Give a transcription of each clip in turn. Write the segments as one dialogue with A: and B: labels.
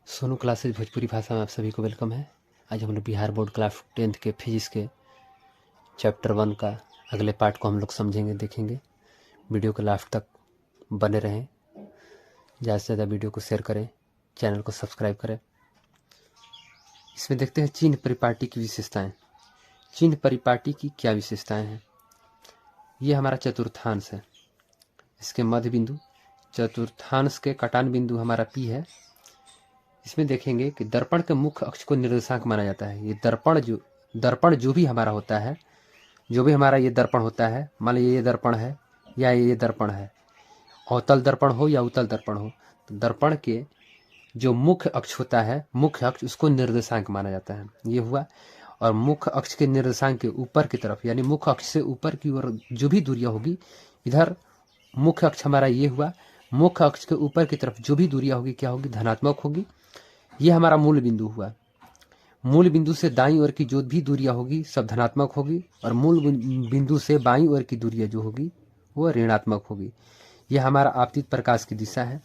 A: Sonu classes Bhojpuri भाषा में आप सभी को वेलकम है। आज हम लोग बिहार बोर्ड क्लास 10th के फिजिक्स के चैप्टर 1 का अगले पार्ट को हम लोग समझेंगे, देखेंगे। वीडियो को लास्ट तक बने रहें, ज़्यादा से ज़्यादा वीडियो को शेयर करें, चैनल को सब्सक्राइब करें। इसमें देखते हैं चिन्ह परिपाटी की विशेषताएं। चिन्ह परिपाटी की क्या विशेषताएं हैं? ये हमारा चतुर्थांश है, इसके मध्य बिंदु, चतुर्थांश के कटान बिंदु हमारा P है। इसमें देखेंगे कि दर्पण के मुख्य अक्ष को निर्देशांक माना जाता है। ये दर्पण जो भी हमारा होता है, जो भी हमारा ये दर्पण होता है, मान लीजिए ये दर्पण है या ये दर्पण है, अवतल दर्पण हो या उत्तल दर्पण हो, तो दर्पण के जो मुख्य अक्ष होता है, मुख्य अक्ष, उसको निर्देशांक माना जाता है। ये हुआ। और मुख्य अक्ष के निर्देशांक के ऊपर की तरफ, यानी मुख्य अक्ष से ऊपर की ओर जो भी दूरियां होगी, इधर मुख्य अक्ष हमारा ये हुआ, मुख्य अक्ष के ऊपर की तरफ जो भी दूरियां होगी क्या होगी? धनात्मक होगी। ये हमारा मूल बिंदु हुआ। मूल बिंदु से दाईं ओर की जो भी दूरियां होगी सब धनात्मक होगी, और मूल बिंदु से बाईं ओर की दूरियां जो होगी वो ऋणात्मक होगी। यह हमारा आपतित प्रकाश की दिशा है।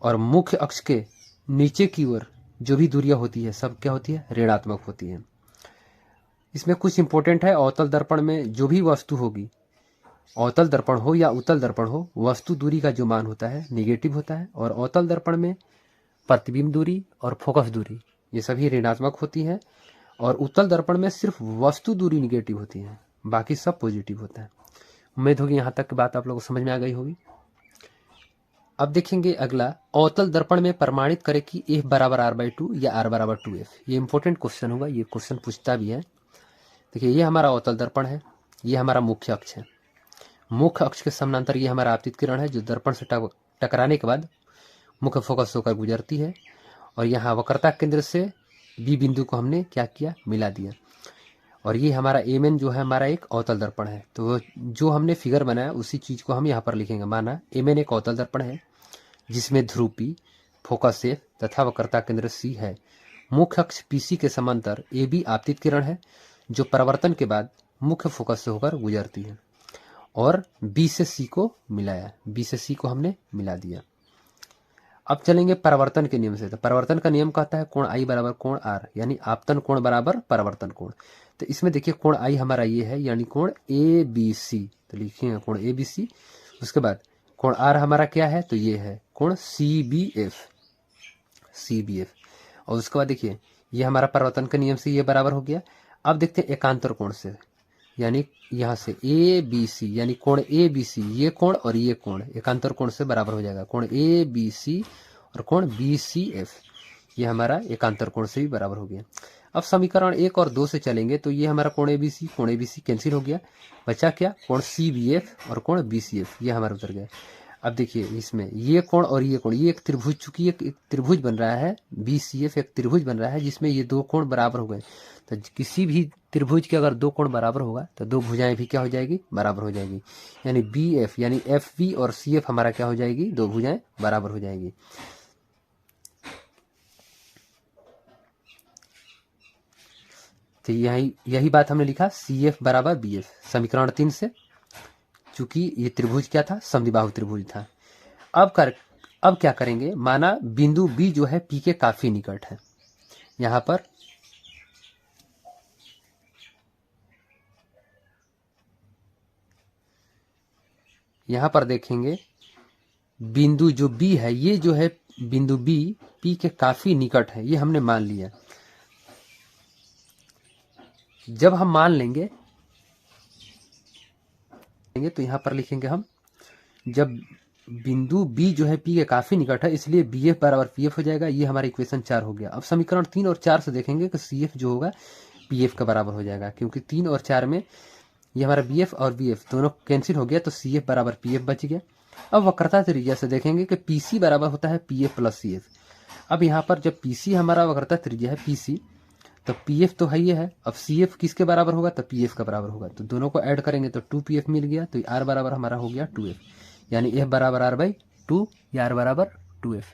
A: और मुख्य अक्ष के नीचे की ओर जो भी दूरियां होती है सब क्या होती है? ऋणात्मक होती है। इसमें कुछ इंपॉर्टेंट है। अवतल दर्पण में जो भी वस्तु होगी, अवतल दर्पण हो या उत्तल दर्पण हो, वस्तु दूरी का जो मान होता है निगेटिव होता है। और अवतल दर्पण में प्रतिबिंब दूरी और फोकस दूरी ये सभी ऋणात्मक होती है। और उत्तल दर्पण में सिर्फ वस्तु दूरी निगेटिव होती है, बाकी सब पॉजिटिव होता है। उम्मीद होगी यहाँ तक की बात आप लोगों को समझ में आ गई होगी। अब देखेंगे अगला, अवतल दर्पण में प्रमाणित करें कि F बराबर R/2 या R बराबर 2F। ये इंपॉर्टेंट क्वेश्चन होगा, ये क्वेश्चन पूछता भी है। देखिए ये हमारा अवतल दर्पण है, ये हमारा मुख्य अक्ष है। मुख्य अक्ष के समानांतर ये हमारा आपतित किरण है जो दर्पण से टकराने के बाद मुख्य फोकस होकर गुजरती है। और यहाँ वक्रता केंद्र से बी बिंदु को हमने क्या किया? मिला दिया। और ये हमारा Mn जो है हमारा एक अवतल दर्पण है। तो जो हमने फिगर बनाया उसी चीज को हम यहाँ पर लिखेंगे। माना Mn एक अवतल दर्पण है जिसमें ध्रुव P, फोकस F तथा वक्रता केंद्र C है। मुख्य अक्ष PC के समांतर AB आपतित किरण है जो परिवर्तन के बाद मुख्य फोकस से होकर गुजरती है। और B से C को मिलाया, B से C को हमने मिला दिया। अब चलेंगे परावर्तन के नियम से। तो परावर्तन का नियम कहता है कोण I बराबर कोण R, यानी आपतन कोण बराबर परावर्तन कोण। तो इसमें देखिए कोण I हमारा ये है, यानी कोण ABC। तो लिखिएगा कोण ABC। उसके बाद कोण R हमारा क्या है? तो ये है कोण CBF। और उसके बाद देखिए ये हमारा परावर्तन के नियम से ये बराबर हो गया। अब देखते हैं एकांतर कोण से, यानी यहाँ से ABC, यानी कोण ABC, ये कोण और ये कोण एकांतर कोण से बराबर हो जाएगा। कोण ABC और कोण BCF ये हमारा एकांतर कोण से भी बराबर हो गया। अब समीकरण 1 और 2 से चलेंगे तो ये हमारा कोण ABC कैंसिल हो गया। बचा क्या? कोण CBF और कोण BCF, ये हमारा उतर गया। अब देखिए इसमें ये कोण और ये कोण, ये एक त्रिभुज, चूंकि एक त्रिभुज बन रहा है, BCF एक त्रिभुज बन रहा है जिसमें ये दो कोण बराबर हो गए। तो किसी भी त्रिभुज के अगर दो कोण बराबर होगा तो दो भुजाएं भी क्या हो जाएगी? बराबर हो जाएगी। यानी BF यानी FV और CF हमारा क्या हो जाएगी? दो भुजाएं बराबर हो जाएगी। तो यही बात हमने लिखा CF बराबर BF समीकरण 3 से, चूंकि ये त्रिभुज क्या था? समद्विबाहु त्रिभुज था। अब क्या करेंगे? माना बिंदु B जो है P के काफी निकट है। यहाँ पर देखेंगे बिंदु जो B है, ये जो है बिंदु B P के काफी निकट है, ये हमने मान लिया। जब हम मान लेंगे तो यहाँ पर लिखेंगे हम, जब बिंदु B जो है P के काफी निकट है, इसलिए BF बराबर PF हो जाएगा। ये हमारा इक्वेशन 4 हो गया। अब समीकरण 3 और 4 से देखेंगे कि CF जो होगा PF का बराबर हो जाएगा, क्योंकि 3 और 4 में ये हमारा BF और BF दोनों कैंसिल हो गया, तो CF बराबर PF बच गया। अब वक्रता त्रिज्या से देखेंगे कि PC बराबर होता है PF प्लस CF। अब यहाँ पर जब PC हमारा वक्रता त्रिज्या है PC, तो PF तो है ये है। अब CF किसके बराबर होगा? तो PF का बराबर होगा। तो दोनों को ऐड करेंगे तो 2PF मिल गया। तो R बराबर हमारा हो गया 2F, यानी F बराबर R/2 या R बराबर 2F।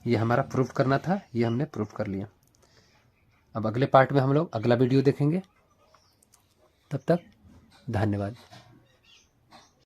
A: ये हमारा प्रूफ करना था, ये हमने प्रूफ कर लिया। अब अगले पार्ट में हम लोग अगला वीडियो देखेंगे। तब तक धन्यवाद।